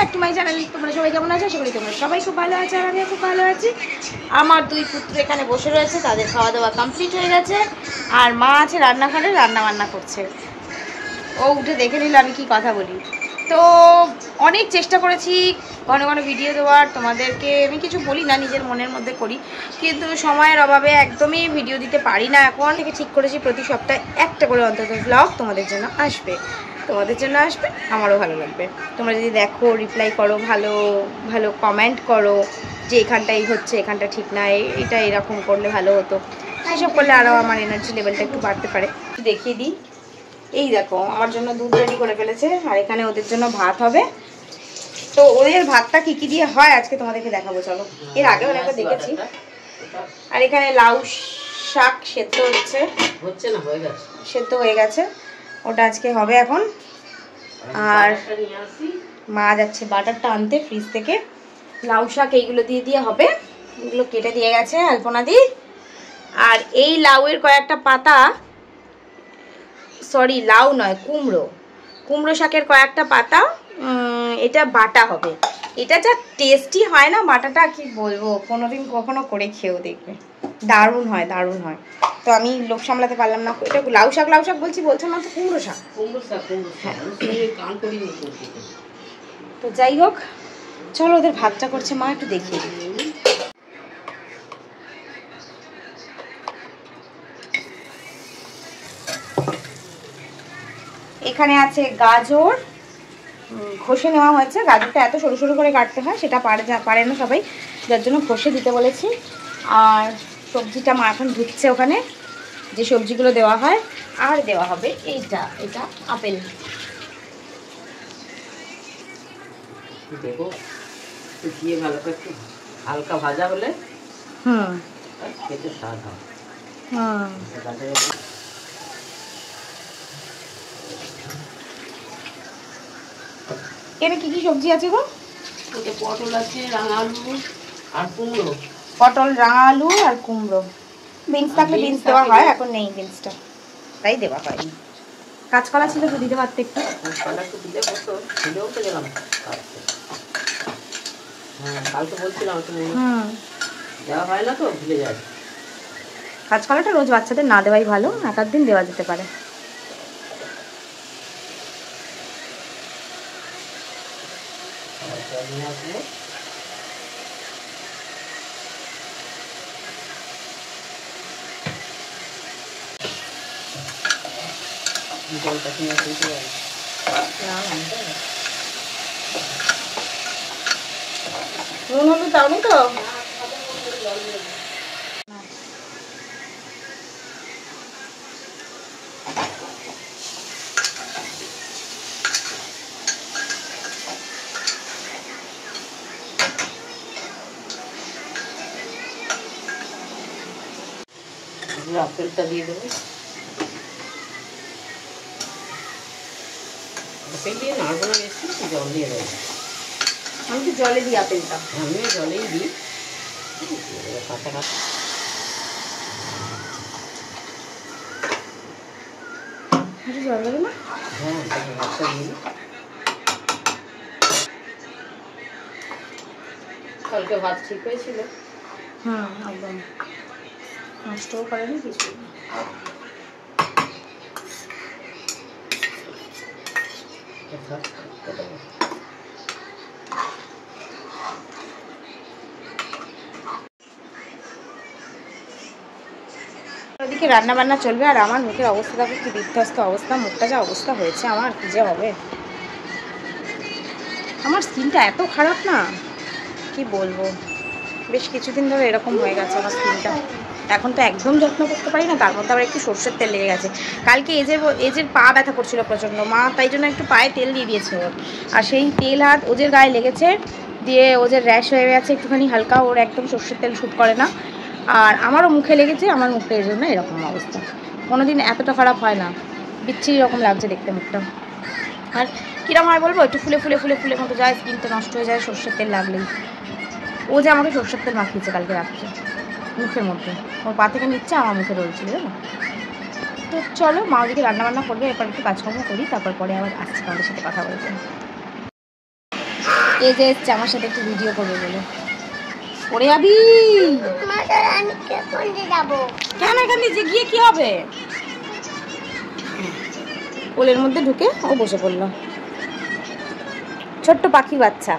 Back to my channel. তোমরা সবাই কেমন আছো? আশা করি তোমরা সবাই খুব ভালো আছো, আর আমিও খুব ভালো আছি। আমার দুই পুত্র এখানে বসে রয়েছে, তাদের খাওয়া দাওয়া কমপ্লিট হয়ে গেছে, আর মা আছে রান্নাঘরে রান্না বান্না করছে। ও উঠে দেখে নিল আমি কি কথা বলি। তো অনেক চেষ্টা করেছি ঘন ঘন ভিডিও দেওয়ার, তোমাদেরকে আমি কিছু বলি না, নিজের মনের মধ্যে করি, কিন্তু সময়ের অভাবে একদমই ভিডিও দিতে পারি না। এখন থেকে ঠিক করেছি প্রতি সপ্তাহে একটা করে অন্তত ব্লগ তোমাদের জন্য আসবে, আমারও ভালো লাগবে। তোমরা যদি দেখো, রিপ্লাই করো, ভালো ভালো কমেন্ট করো যে এখানটাই হচ্ছে, এখানটা ঠিক না, এটা এরকম করলে ভালো হতো, সেসব করলে আরও আমার এনার্জি লেভেলটা একটু বাড়তে পারে। দেখিয়ে দিই, এই দেখো আমার জন্য দুধ রেডি করে ফেলেছে, আর এখানে ওদের জন্য ভাত হবে। তো ওদের ভাতটা কী কী দিয়ে হয় আজকে তোমাদেরকে দেখাবো, চলো। এর আগেও একবার দেখেছি। আর এখানে লাউ শাক সেদ্ধ হচ্ছে না, হয়ে গেছে, সেদ্ধ হয়ে গেছে, ওটা আজকে হবে এখন। আর মা যাচ্ছে বাটারটা আনতে ফ্রিজ থেকে। লাউ শাক এইগুলো দিয়ে হবে, এগুলো কেটে দিয়ে গেছে আলপনা দি। আর এই লাউয়ের কয়েকটা পাতা, সরি লাউ নয়, কুমড়ো শাকের কয়েকটা পাতা, এটা বাটা হবে। এটা যা টেস্টি হয় না বাটাটা, কি বলবো, কোনোদিন কখনো করে খেয়েও দেখবে, দারুণ হয়। তো আমি লোক সামলাতে পারলাম না, এটা লাউ শাক বলছো না, তো কুমড়ো শাক। হ্যাঁ, তো যাই হোক, চলো ওদের ভাতটা করছে মা, একটু দেখিয়ে দিই। এখানে আছে গাজর, ঘষে নেওয়া হয়েছে। গাজরটা এত সরু সরু করে কাটতে হয়, সেটা পারে না সবাই, যার জন্য ঘষে দিতে বলেছি। আর সবজিটা মা এখন ধুচ্ছে ওখানে, যে সবজিগুলো দেওয়া হয়। আর দেওয়া হবে এটা আপেল। দেখো দিয়ে ভালো করে হালকা ভাজা হলে খেতে স্বাদ হয়। এখানে কি কি সবজি আছে গো? পটল আছে, রাঙা আলু আর কুমড়ো। পটল, রাঙা আলু আর কুমড়ো। বিনস থাকলে বিনস দেওয়া হয়, এখন নেই বিনসটা, তাই দেওয়া হয়নি। কাঁচকলা ছিল তো দিতে পারতে একটু। কাঁচকলা একটু দিলে বসো, দিলেও তো গেলাম। হ্যাঁ, কালকে বলছিলাম তুমি, দেওয়া হয় না তো, ভুলে যায়। কাঁচকলাটা রোজ বাচ্চাদের না দেওয়াই ভালো, এক আধ দিন দেওয়া যেতে পারে। জলটা কিনে দিতে পারি। নুন হলুদ দাওনি তো? আপেলটা দিয়ে দেবো, আপেল দিয়ে নাড়বো না বেশি, জল দিয়ে দেবো। আমি তো জলে দিই আপেলটা, আমিও জলেই দিই। কাঁচা কাঁচা জল দেবে না? হ্যাঁ, ভাতটা দিয়ে দিই। কালকে ভাত ঠিক হয়েছিল। একদম নষ্টও করেনি কিছু। ওদিকে রান্না বান্না চলবে, আর আমার মুখের অবস্থা দেখো কি বিধ্বস্ত অবস্থা, মুখটা যা অবস্থা হয়েছে আমার, কি যে হবে। আমার স্কিনটা এত খারাপ না, কি বলবো, বেশ কিছুদিন ধরে এরকম হয়ে গেছে আমার স্কিনটা। এখন তো একদম যত্ন করতে পারি না, তার মধ্যে আবার একটু সর্ষের তেল লেগে গেছে। কালকে এজের পা ব্যথা করছিল প্রচণ্ড, মা তাই জন্য একটু পায়ে তেল দিয়ে দিয়েছে ওর, আর সেই তেল হাত ওজের গায়ে লেগেছে, দিয়ে ওজের র্যাশ হয়ে গেছে একটুখানি হালকা, ওর একদম সর্ষের তেল শ্যুট করে না। আর আমারও মুখে লেগেছে, আমার মুখটা এর জন্য এরকম অবস্থা। কোনোদিন এতটা খারাপ হয় না, বিচ্ছিরি রকম লাগছে দেখতে মুখটা। আর কীরকম হয় বলবো, একটু ফুলে মতো যায়, স্কিন তো নষ্ট হয়ে যায় সর্ষের তেল লাগলেই। ও যে আমাকে সর্ষের তেল মাখিয়েছে কালকে রাত্রে মুখের মধ্যে, ওর পা থেকে নিচ্ছে, আমার মুখে রয়েছিল জানো। তো চলো, মা ওদিকে রান্নাবান্না করবে, এরপর একটু কাজকর্ম করি, তারপর পরে আবার আসছি তোমাদের সাথে কথা বলতে। এই যে এসছে আমার সাথে একটু ভিডিও করবে বলে। ওরে যাবি কেন? এখান দিয়ে গিয়ে কি হবে? কোলের মধ্যে ঢুকে ও বসে পড়লো। ছোট্ট পাখির বাচ্চা।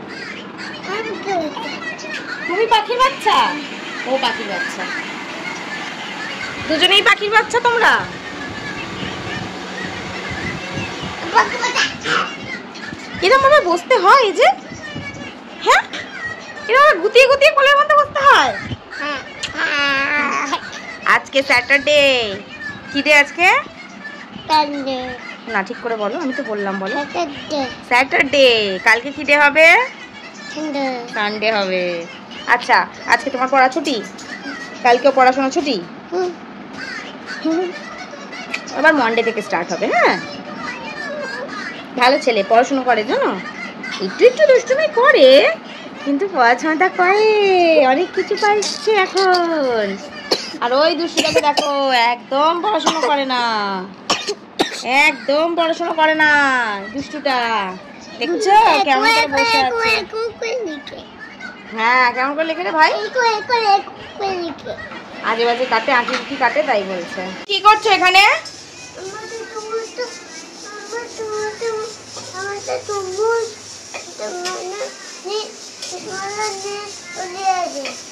তুমি পাখির বাচ্চা, ও পাখির বাচ্চা, দুজনেই পাখির বাচ্চা তোমরা। এরকম ভাবে বসতে হয় এই যে? হ্যাঁ, এরকম গুতিয়ে গুতিয়ে কোলের মধ্যে বসতে হয়। আজকে স্যাটারডে। কি ডে আজকে? না ঠিক করে বলো, আমি তো বললাম বলো। স্যাটারডে। কালকে কি ডে হবে? সানডে হবে। আচ্ছা, আজকে তোমার পড়া ছুটি? কালকেও পড়াশোনা ছুটি? আবার মন্ডে থেকে স্টার্ট হবে। হ্যাঁ, ভালো ছেলে, পড়াশোনা করে জানো, একটু একটু দুষ্টুমি করে কিন্তু পড়াশোনাটা করে, অনেক কিছু পাইছে এখন। আর ওই দুষ্টুটাকে দেখো, একদম পড়াশোনা করে না, একদম পড়াশোনা করে না দুষ্টুটা। দেখছো কেমন করে বসে আছে? হ্যাঁ, কেমন করে লিখে রে ভাই? আজে বাজে কাটে, আঁকি উঁকি কাটে, তাই বলছে। কি করছো এখানে?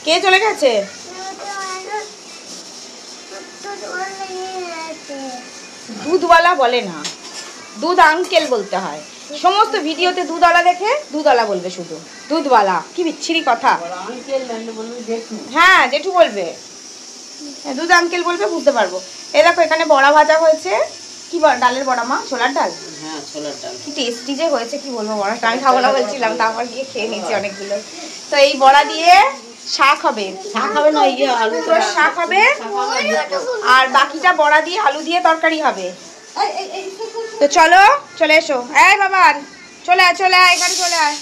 কে চলে গেছে? দুধওয়ালা বলে না, দুধ আঙ্কেল বলতে হয়। সমস্ত ভিডিওতে দুধওয়ালা দেখে দুধওয়ালা বলবে, শুধু দুধওয়ালা। কি বিচ্ছিরি কথা। হ্যাঁ, জেঠু বলবে, দুধ আঙ্কেল বলবে, বুঝতে পারবো। এই দেখো এখানে বড়া ভাজা হয়েছে। কি ডালের বড়া মা? ছোলার ডাল। হ্যাঁ, ছোলার ডাল। কি টেস্টি যে হয়েছে, কি বলবো। বড়াটা আমি খাবো না বলছিলাম, তারপর গিয়ে খেয়ে নিয়েছি অনেকগুলো। তো এই বড়া দিয়ে শাক হবে। শাক হবে না, আলু শাক হবে, আর বাকিটা বড়া দিয়ে আলু দিয়ে তরকারি হবে। তো চলো, চলে এসো। এই বাবা, চলে আয়, চলে আয়, এখানে চলে আয়।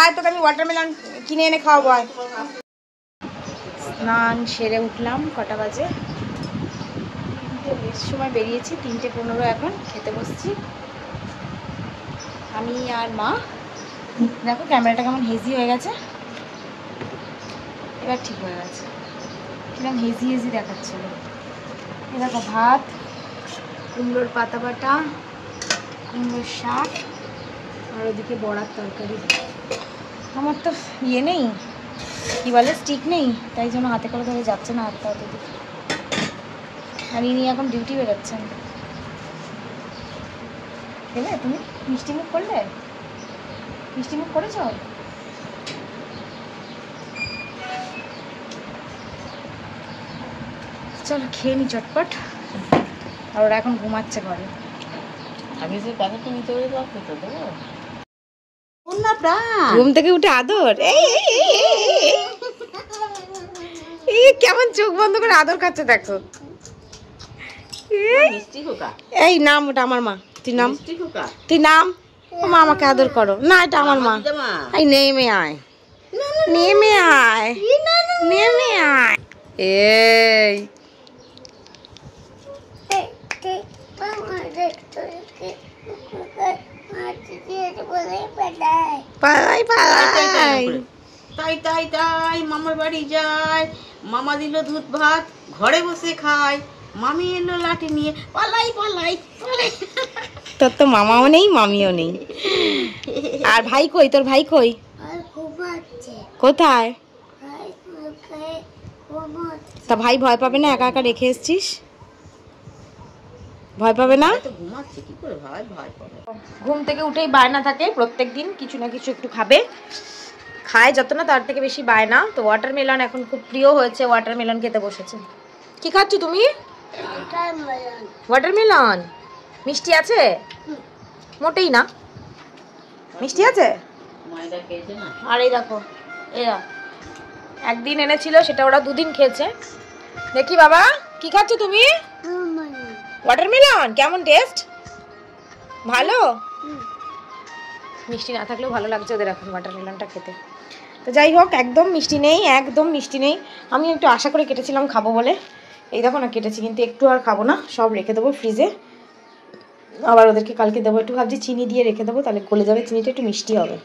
আয়, তোকে আমি ওয়াটারমেলন কিনে এনে খাওয়াবো। আয়। স্নান সেরে উঠলাম, কটা বাজে? বেশ সময় বেরিয়েছি, 3:15 এখন। খেতে বসছি আমি আর মা। দেখো ক্যামেরাটা কেমন হেজি হয়ে গেছে, এবার ঠিক হয়ে গেছে। কিরকম হেজি হেজি দেখাচ্ছিল। এ দেখো ভাত, কুমড়োর পাতা বাটা, কুমড়োর শাক, আর ওদিকে বড়ার তরকারি। আমার তো ইয়ে নেই, কি বলে, স্টিক নেই, তাই জন্য হাতে করে ধরে যাচ্ছে না হাতটা ওদিকে। আর ইনি এখন ডিউটি বেরোচ্ছেন। খেলে তুমি? মিষ্টি মুখ করলে? মিষ্টি মুখ করেছ? চলো খেয়ে নি চটপট। আর ওরা এখন ঘুমাচ্ছে ঘরে। আগে যে প্যাকেটটা নিতে হবে, খেতে দেবো। ঘুম থেকে উঠে আদর, এই কেমন চোখ বন্ধ করে আদর খাচ্ছে দেখো। এই নাম, ওটা আমার মা। তুই নাম, তুই নাম। মা আমাকে আদর করো না, এটা আমার মা। এই নেমে আয়, নেমে আয়, নেমে আয়। এই পালাই পালাই, তাই তাই তাই মামার বাড়ি যায়, মামা দিল দুধ ভাত, ঘরে বসে খায়, মামি এলো লাঠি নিয়ে, পালাই পালাই পালাই। তোর তো মামাও নেই, মামিও নেই। আর ভাই কই? তোর ভাই কই? কোথায়? তা ভাই ভয় পাবে না? একা একা রেখে এসছিস, ভয় পাবে না? ঘুমাচ্ছে, কি করে ভয় পাবে? ঘুম থেকে উঠেই বায়না থাকে, প্রত্যেক দিন কিছু না কিছু একটু খাবে। খায় যত না তার থেকে বেশি বায়না। তো ওয়াটারমেলন এখন খুব প্রিয় হয়েছে, ওয়াটারমেলন খেতে বসেছে। কি খাচ্ছ তুমি? ওয়াটারমেলন। মিষ্টি আছে? মোটেই না, মিষ্টি আছে। আর এই দেখো, এরা একদিন এনেছিল, সেটা ওরা 2 দিন খেয়েছে। দেখি বাবা, কি খাচ্ছ তুমি? ওয়াটারমেলন। কেমন টেস্ট? ভালো? মিষ্টি না থাকলেও ভালো লাগছে ওদের এখন ওয়াটারমেলনটা খেতে। তো যাই হোক, একদম মিষ্টি নেই, একদম মিষ্টি নেই। আমি একটু আশা করে কেটেছিলাম খাবো বলে, এই দেখো না কেটেছি, কিন্তু একটু আর খাবো না, সব রেখে দেবো ফ্রিজে। আবার ওদেরকে কালকে দেবো। একটু ভাবছি চিনি দিয়ে রেখে দেবো, তাহলে গলে যাবে, চিনিটা একটু মিষ্টি হবে।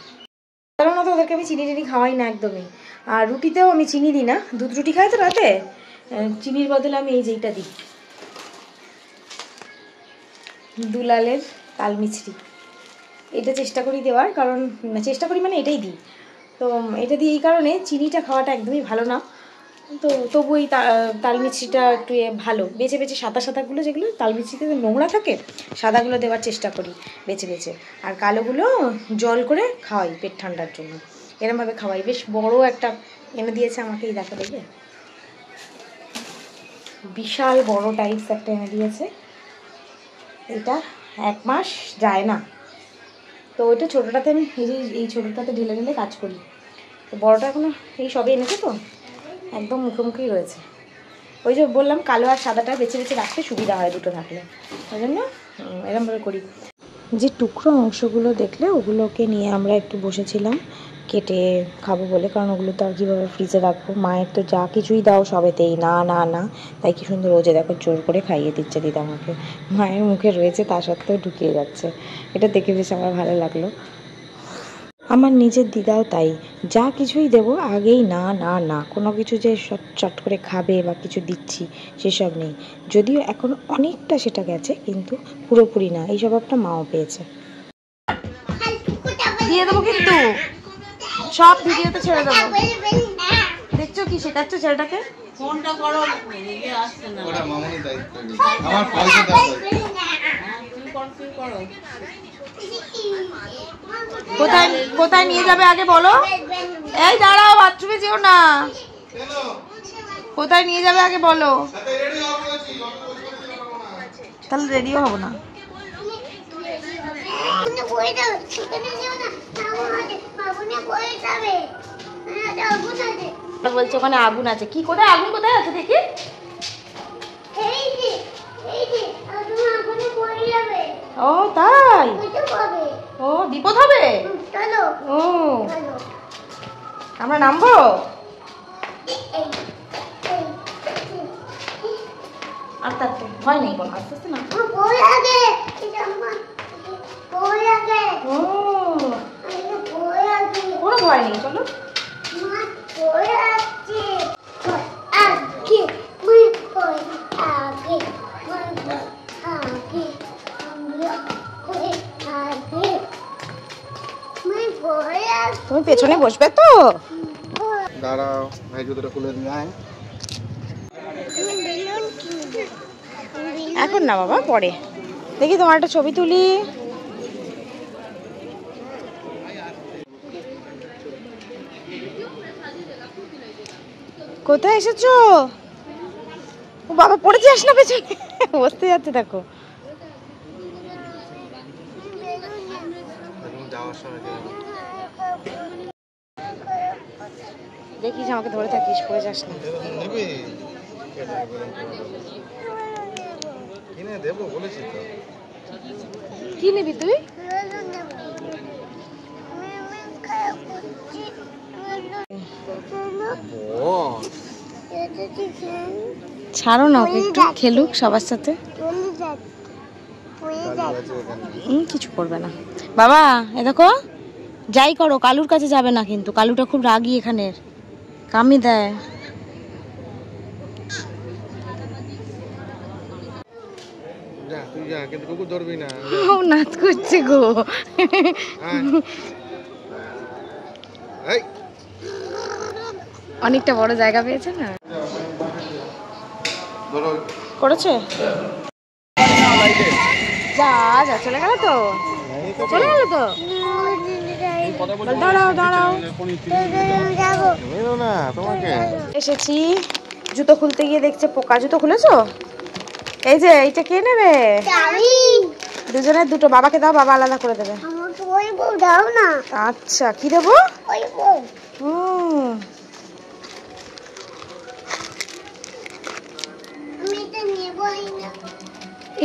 ওদেরকে আমি চিনি টিনি খাওয়াই না একদমই। আর রুটিতেও আমি চিনি দিই না, দুধ রুটি খাই তো রাতে, চিনির বদলে আমি এই যেইটা দিই, দুলালের তাল মিছরি, এটা চেষ্টা করি দেওয়ার, কারণ চেষ্টা করি মানে এটাই দিই। তো এটা দিই এই কারণে, চিনিটা খাওয়াটা একদমই ভালো না, তো তবু এই তাল মিছরিটা একটু ভালো, বেছে বেছে সাদা সাদাগুলো, যেগুলো তাল মিছরিতে নোংরা থাকে সাদাগুলো দেওয়ার চেষ্টা করি বেছে বেছে, আর কালোগুলো জল করে খাওয়াই পেট ঠান্ডার জন্য, এরমভাবে খাওয়াই। বেশ বড় একটা এনে দিয়েছে আমাকে, এই দেখা দেখবে, বিশাল বড় টাইপস একটা এনে দিয়েছে, এটা 1 মাস যায় না। তো ওইটা ছোটোটাতে আমি এই ছোটোটাতে ঢেলে ঢেলে কাজ করি, তো বড়োটা এখনও এই সবে এনেছে, তো একদম মুখোমুখি রয়েছে। ওই যে বললাম কালো আর সাদাটা বেছে বেছে রাখতে সুবিধা হয় দুটো থাকলে, ওই জন্য এরমভাবে করি। যে টুকরো অংশগুলো দেখলে ওগুলোকে নিয়ে আমরা একটু বসেছিলাম কেটে খাবো বলে, কারণ ওগুলো তো আর কীভাবে ফ্রিজে রাখবো, মায়ের তো যা কিছুই দাও সবেতেই না না না, তাই কি সুন্দর রোজে দেখো জোর করে খাইয়ে দিচ্ছে দিদা আমাকে, মায়ের মুখে রয়েছে তা সত্ত্বেও ঢুকিয়ে যাচ্ছে, এটা দেখে বেশ আমার ভালো লাগলো। আমার নিজের দিদাও তাই, যা কিছুই দেবো আগেই না না না, কোনো কিছু যে চট করে খাবে বা কিছু দিচ্ছি সেসব নেই, যদিও এখন অনেকটা সেটা গেছে কিন্তু পুরোপুরি না, এই স্বভাবটা মাও পেয়েছে। দিয়ে দেবো কিন্তু সব ভিডিওতে ছেড়ে দেবো, দেখছো কি শেখাচ্ছ ছেলেটাকে, ফোনটা করো, আসছে না, ওটা মামুনির দায়িত্ব, আমার পয়সা দাও, তুমি কনফিউজ করো। কোথায় কোথায় নিয়ে যাবে আগে বলো, এই দাঁড়াও বাথরুমে যেও না, কোথায় নিয়ে যাবে আগে বলো, তাহলে রেডিও হবো না। বলছে ওখানে আগুন আছে, কি কোথায় আগুন কোথায় আছে দেখি, ও তাই, ও বিপদ হবে, ও আমরা নামবো, আস্তে আস্তে, ভয় নেই কোনো, আস্তে আস্তে না, ও কোনো ভয় নেই, চলো। তুমি পেছনে বসবে তো, দাঁড়াও ভাই জুতোটা খুলে নিয়ে আয়, এখন না বাবা পরে, দেখি তোমার একটা ছবি তুলি, কোথায় এসেছো, ও বাবা পড়ে যাস না পেছনে, বসতে যাচ্ছে দেখো, যাওয়ার সময় দেখিস আমাকে ধরে থাকিস, পড়ে যাস না, নেবে কিনে দেবো বলেছি তো, কি নিবি তুই, ছাড়ো না ওকে একটু খেলুক সবার সাথে, কিছু করবে না বাবা, এ দেখো যাই করো কালুর কাছে যাবে না কিন্তু, কালুটা খুব রাগী এখানের, কামি দেয়, যা তুই যা, কিন্তু কুকুর ধরবি না, ও নাচ করছে গো, এই অনেকটা বড় জায়গা পেয়েছে না, ধরো করেছে, যা যা চলে গেল তো, চলে গেল তো, দাঁড়াও দাঁড়াও, না তোমাকে এসেছি, জুতো খুলতে গিয়ে দেখছে পোকা, জুতো খুলেছো, এই যে এইটা কে নেবে, দুজনের দুটো, বাবাকে দাও, বাবা আলাদা করে দেবে, আচ্ছা কি দেবো,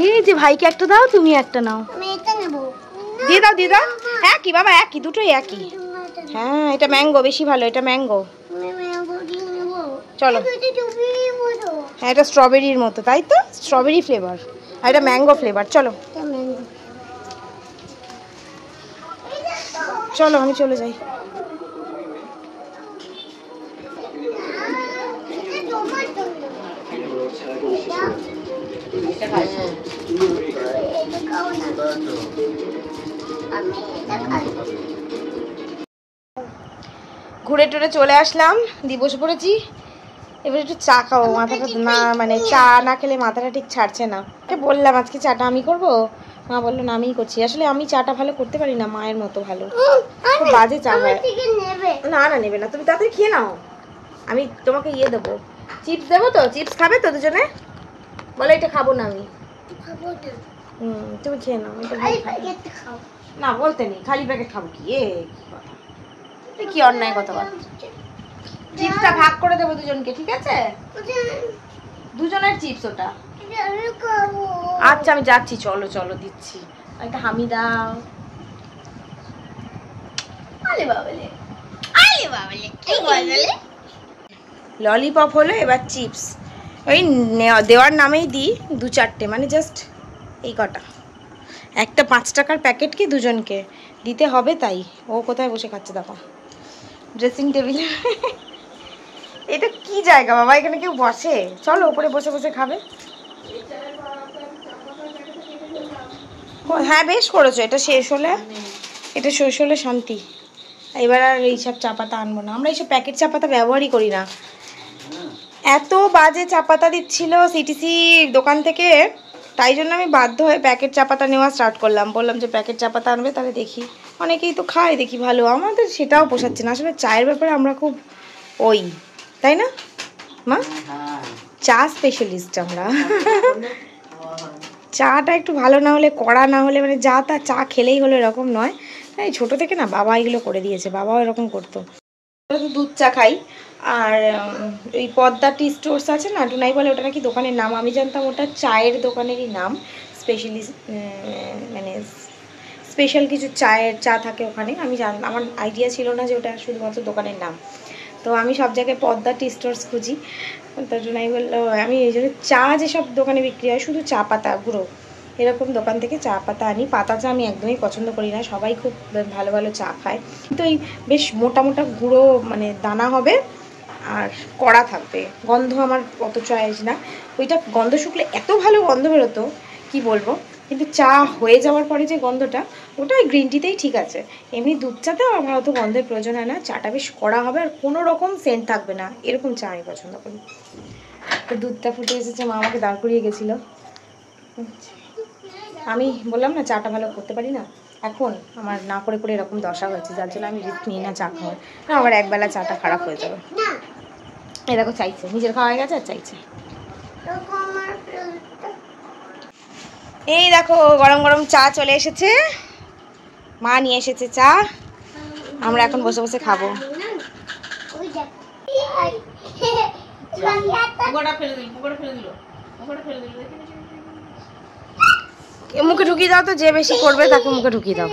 এই যে ভাইকে একটা দাও, তুমি একটা নাও, দিয়ে দাও দিয়ে দাও, একই বাবা একই, দুটোই একই, হ্যাঁ এটা ম্যাঙ্গো বেশি ভালো, এটা ম্যাঙ্গো, চলো, হ্যাঁ এটা স্ট্রবেরির মতো, তাই তো স্ট্রবেরি ফ্লেভার, আর এটা ম্যাঙ্গো ফ্লেভার, চলো চলো আমি চলে যাই। এটা খাই। ঘুরে টুরে চলে আসলাম, দিয়ে বসে পড়েছি। এবার একটু চা খাবো, মাথাটা না মানে চা না খেলে মাথাটা ঠিক ছাড়ছে না। বললাম আজকে চাটা আমি করবো, মা বললো না আমিই করছি। আসলে আমি চাটা ভালো করতে পারি না মায়ের মতো ভালো, খুব বাজে চা হয়। না না নেবে না, তুমি তাড়াতাড়ি খেয়ে নাও, আমি তোমাকে ইয়ে দেবো, চিপস দেবো। তো চিপস খাবে তো দুজনে? বলে এটা খাবো না আমি। তুমি খেয়ে নাও, না বলতে নেই খালি প্যাকেট খাবো কি, কি অন্যায় কথা বল। চিপসটা ভাগ করে দেবো দুজনকে, ঠিক আছে? দুজনের চিপস ওটা। আচ্ছা আমি যাচ্ছি, চলো চলো দিচ্ছি। একটা হামি দাও। আলে বাবালে, আলে বাবালে, কি বললে? ললিপপ হলো, এবার চিপস ওই দেওয়ার নামেই দিই 2-4টে, মানে জাস্ট এই কটা। একটা 5 টাকার প্যাকেট কি দুজনকে দিতে হবে, তাই ও কোথায় বসে খাচ্ছে দেখো, ড্রেসিং টেবিলে। এটা কি জায়গা বাবা, এখানে কেউ বসে? চলো উপরে বসে বসে খাবে। হ্যাঁ বেশ করেছো, এটা শেষ হলে, এটা শেষ হলে শান্তি। এবার আর এইসব চা পাতা আনবো না, আমরা এইসব প্যাকেট চা পাতা ব্যবহারই করি না। এত বাজে চা পাতা দিচ্ছিল সিটিসি দোকান থেকে, তাই জন্য আমি বাধ্য হয়ে প্যাকেট চা পাতা নেওয়া স্টার্ট করলাম। বললাম যে প্যাকেট চা পাতা আনবে, তাহলে দেখি, অনেকেই তো খায় দেখি ভালো, আমাদের সেটাও পোষাচ্ছে না। আসলে চায়ের ব্যাপারে আমরা খুব ওই, তাই না মা? চা স্পেশালিস্ট আমরা। চাটা একটু ভালো না হলে, কড়া না হলে, মানে যা তা চা খেলেই হলো এরকম নয়। এই ছোটো থেকে না বাবা এগুলো করে দিয়েছে, বাবাও এরকম করতো। দুধ চা খাই। আর ওই পদ্মা টি স্টোর্স আছে না, টুনাই বলে ওটা নাকি দোকানের নাম, আমি জানতাম ওটা চায়ের দোকানেরই নাম। স্পেশালিস্ট মানে স্পেশাল কিছু চা থাকে ওখানে, আমি আমার আইডিয়া ছিল না যে ওটা শুধুমাত্র দোকানের নাম। তো আমি সব জায়গায় পদ্মা টি স্টোর্স খুঁজি, তো টুনাই বললো আমি এই জন্য চা যেসব দোকানে বিক্রি হয় শুধু চা পাতা গুঁড়ো এরকম দোকান থেকে চা পাতা আনি। পাতা চা আমি একদমই পছন্দ করি না, সবাই খুব ভালো ভালো চা খায়, কিন্তু এই বেশ মোটা মোটা গুঁড়ো মানে দানা হবে আর কড়া থাকবে, গন্ধ আমার অত চয়েস না। ওইটা গন্ধ শুকলে এত ভালো গন্ধ বেরোতো কি বলবো, কিন্তু চা হয়ে যাওয়ার পরে যে গন্ধটা, ওটা ওই গ্রিন টিতেই ঠিক আছে। এমনি দুধ চাতেও আমার অত গন্ধের প্রয়োজন হয় না, চাটা বেশ কড়া হবে আর কোনো রকম সেন্ট থাকবে না, এরকম চা আমি পছন্দ করি। তো দুধটা ফুটে এসেছে, মা আমাকে দাঁড় করিয়ে গেছিলো। আমি বললাম না চাটা ভালো করতে পারি না, এখন আমার না করে করে এরকম দশা হয়েছে, যার জন্য আমি রিস্ক নিই না চা খাওয়ার, না আবার একবেলা চাটা খারাপ হয়ে যাবে। এই দেখো চাইছে, নিজের খাওয়া হয়ে গেছে আর চাইছে। এই দেখো গরম গরম চা চলে এসেছে, মা নিয়ে এসেছে চা, আমরা এখন বসে বসে খাবো। মুখে ঢুকিয়ে দাও তো, যে বেশি করবে তাকে মুখে ঢুকিয়ে দাও।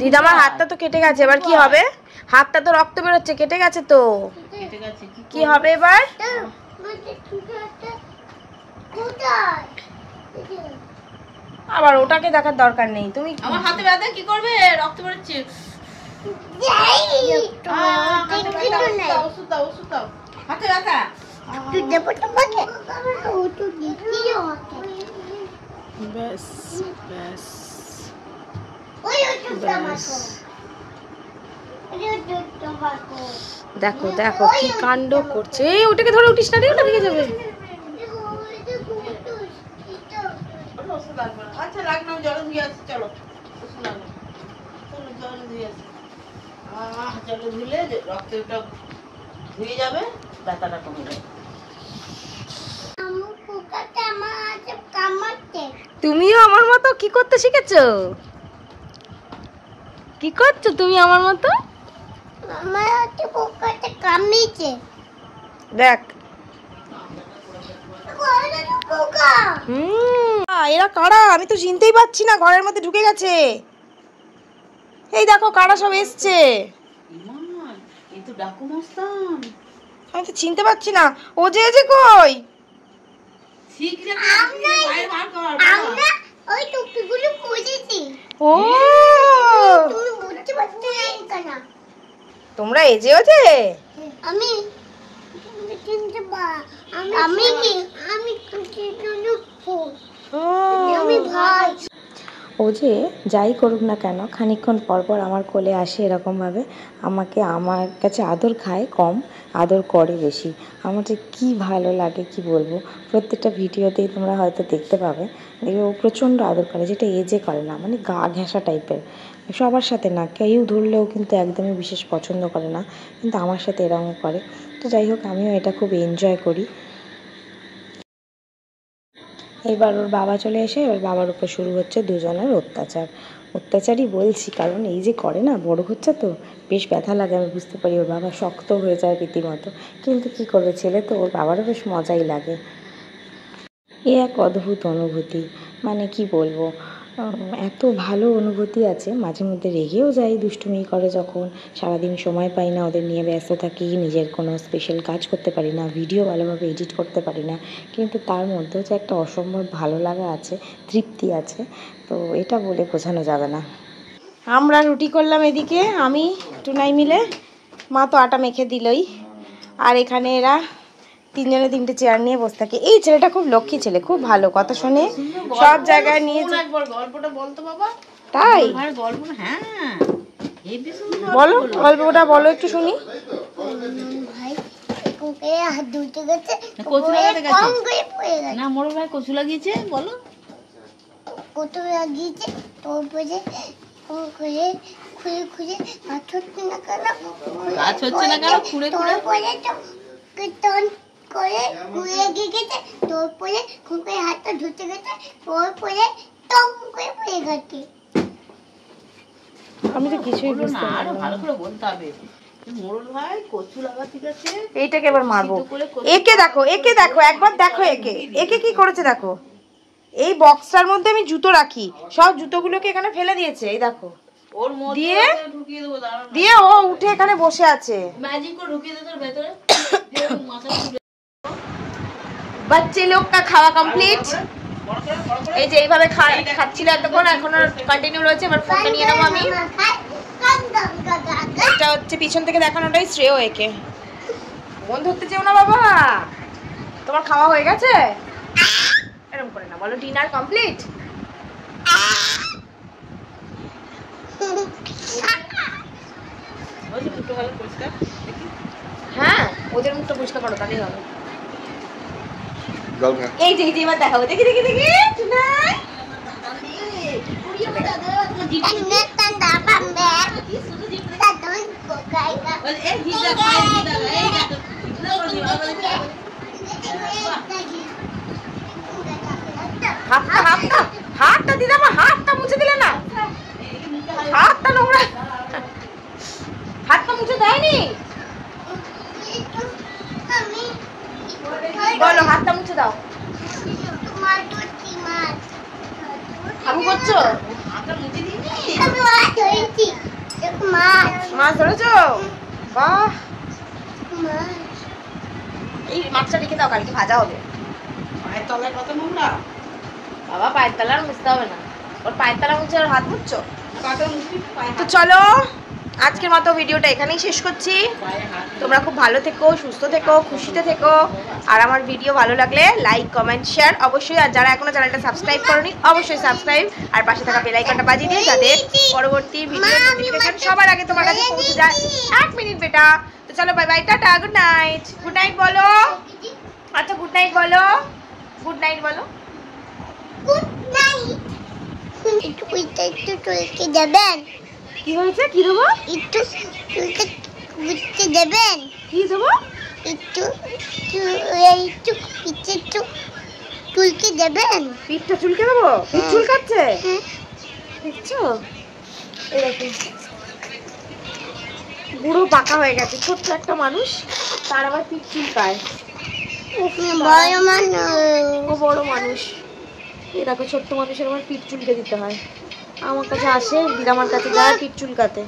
দিদা আমার হাতটা তো কেটে গেছে, এবার কি হবে? হাতটা তো রক্ত বেরোচ্ছে, কেটে গেছে তো, কি হবে এবার? আবার ওটাকে দেখার দরকার নেই, তুমি আমার হাতে ব্যথা কি করবে, রক্ত বেরোচ্ছে। ওষুধ দাও, ওষুধ দাও, হাতে ব্যথা। ব্যাস ব্যাস দেখো দেখো কি কাণ্ড করছে, ওটাকে ধরে উঠিস না রে, ওটা ভেঙে যাবে। আচ্ছা লাগবে না, জলে ধুয়ে আসছি, চলো লাগবে, চলো জলে ধুয়ে আসছি। জলে ধুলে রক্তটা ধুয়ে যাবে, ব্যথাটা কমে যাবে। তুমিও আমার মতো কি করতে শিখেছো? কি করছো তুমি আমার মতো? দেখ এরা কারা, আমি তো চিনতেই পারছি না, ঘরের মধ্যে ঢুকে গেছে। এই দেখো কারা সব এসছে। এই তো ডাকু মস্তান। আমি তো চিনতে পারছি না। ও যে কই? শিখলে বাইরে বার কর। আমরা ওই টুপিগুলো পরেছি। ও তুমি বুঝতে পারছো না? তোমরা এজে ওজে? আমি চিনতে আমি আমি ভাই। ও যে যাই করুক না কেন খানিকক্ষণ পর পর আমার কোলে আসে এরকমভাবে, আমাকে আমার কাছে আদর খায় কম, আদর করে বেশি। আমার যে কী ভালো লাগে কি বলবো। প্রত্যেকটা ভিডিওতেই তোমরা হয়তো দেখতে পাবে, দেখবে ও প্রচণ্ড আদর করে, যেটা এজে করে না, মানে গা ঘেঁষা টাইপের। সবার সাথে না, কেউ ধরলেও কিন্তু একদমই বিশেষ পছন্দ করে না, কিন্তু আমার সাথে এরকম করে। তো যাই হোক, আমিও এটা খুব এনজয় করি। এবার ওর বাবা চলে এসে ওর বাবার উপর শুরু হচ্ছে দুজনের অত্যাচারই বলছি, কারণ এই যে করে না, বড় হচ্ছে তো বেশ ব্যথা লাগে, আমি বুঝতে পারি। ওর বাবা শক্ত হয়ে যায় রীতিমতো, কিন্তু কি করবে, ছেলে তো, ওর বাবারও বেশ মজাই লাগে। এ এক অদ্ভুত অনুভূতি, মানে কি বলবো, এত ভালো অনুভূতি আছে। মাঝে মধ্যে রেগেও যাই, দুষ্টুমি করে যখন, সারাদিন সময় পাই না, ওদের নিয়ে ব্যস্ত থাকি, নিজের কোনো স্পেশাল কাজ করতে পারি না, ভিডিও ভালোভাবে এডিট করতে পারি না, কিন্তু তার মধ্যেও যে একটা অসম্ভব ভালো লাগা আছে, তৃপ্তি আছে, তো এটা বলে বোঝানো যাবে না। আমরা রুটি করলাম এদিকে, আমি টুনাই মিলে, মা তো আটা মেখে দিলই, আর এখানে এরা তিনজনে তিনটে চেয়ার নিয়ে বসে থাকে। এই ছেলেটা খুব লক্ষ্মী ছেলে, খুব ভালো, কথা শোনে, সব জায়গায় নিয়ে একবার গল্পটা বলতো বাবা। তাই গল্পটা হ্যাঁ বলো, গল্পটা বলো একটু শুনি। ভাই কোকে হাত ধুতে গেছে, কচু লাগাতে গেছে। কম করে পড়ে গেছে। না মোড়ল ভাই কচু লাগিয়েছে, বলো। কত লাগিয়েছে তোর পরে কম করে খুঁড়ে খুঁড়ে গাছ হচ্ছে না কেন? গাছ হচ্ছে না কেন? খুঁড়ে খুঁড়ে পরে তো কীর্তন করে ঘুরে গেছে, তোর পরে খুঁড়ে হাতটা ধুতে গেছে, তোর পরে টম করে পড়ে গেছে। আমি তো কিছুই বলো বুঝতে না, আরো পারলাম ভালো না। করে বলতে হবে। মোড়ল ভাই কচু লাগাতে গেছে। এইটাকে এবার মারবো। সিদ্ধ করে কচু একে দেখো, একে দেখো, একবার দেখো একে, একে কি করেছে দেখো। এই বক্সটার মধ্যে আমি জুতো রাখি, সব জুতোগুলোকে এখানে ফেলে দিয়েছে, এই দেখো। ওর মধ্যে দিয়ে ঢুকিয়ে দেবো, দাঁড়াও না। দিয়ে ও উঠে এখানে বসে আছে। ম্যাজিক করে ঢুকিয়ে দে তোর ভেতরে। দিয়ে ওর মাথা তুলে বাচ্চা লোক কা খাওয়া কমপ্লিট। বড় করে এই যে এইভাবে খাচ্ছিল এতক্ষণ, এখনো কন্টিনিউ রয়েছে। এবার ফোনটা নিয়ে নেবো আমি। এটা হচ্ছে পিছন থেকে দেখানোটাই শ্রেয় একে। ফোন ধরতে চেও না বাবা, তোমার খাওয়া হয়ে গেছে? এরকম করে না, বলো ডিনার কমপ্লিট। ওই যে দুটো ভালো পরিষ্কার দেখি। হ্যাঁ, ওদের মুখটা পরিষ্কার করো, তাহলেই হবে। জল খা। এই যে এবার দেখাবো, দেখি দেখি দেখি টুনাই। বল এই জিজা খাই জিজা, এই দেখো জিজা বল জিজা বল। হাতটা দিদা, আমার হাতটা মুছে দিলে না, হাতটা নোংরা, হাতটা মুছে দেয়নি। বলো হাতটা মুছে দাও। আমি করছো? হাতটা মুছে দিবি। মাছ ধরেছো? বাহ, এই মাছটা রেখে দাও, কালকে ভাজা হবে। পায়ের তলায় কত নোংরা। বাবা পায়ের তলা আর মুছতে হবে না, ওর পায়ের তলা মুছে আর হাত মুছছো। পাটা মুছবি, পায়ে তো হাত চলো আজকের মতো ভিডিওটা এখানেই শেষ করছি। পায়ে হাত। তোমরা খুব ভালো থেকো, সুস্থ থেকো, খুশিতে থেকো। আর আমার ভিডিও ভালো লাগলে লাইক কমেন্ট শেয়ার অবশ্যই। আর যারা এখনো চ্যানেলটা সাবস্ক্রাইব করোনি অবশ্যই সাবস্ক্রাইব, আর পাশে থাকা বেল আইকনটা বাজিয়ে দিয়ে যাতে পরবর্তী ভিডিও নোটিফিকেশন সবার আগে তোমার কাছে পৌঁছে যায়। 1 মিনিট বেটা। তো চলো bye bye, tata, good night. Good night বলো। আচ্ছা গুড নাইট বলো, গুড নাইট বলো। একটু চলকে দেবেন, কি হয়েছে, কি দেবো, একটু চুলকে ঘুরতে দেবেন, কি দেবো? একটু একটু একটু চুলকে দেবেন। পিঠটা চুলকে দেবো? পিঠ চুলকাচ্ছে হ্যাঁ দেখছো? এই দেখো বুড়ো পাকা হয়ে গেছে, ছোট্ট একটা মানুষ, তার আবার পিঠ চুলকায়। বড় মানুষ। ও বড় মানুষ, এই দেখো ছোট্ট মানুষের আবার পিঠ চুলকে দিতে হয়। আমার কাছে আসে, দিদামার কাছে যায় পিঠ চুলকাতে।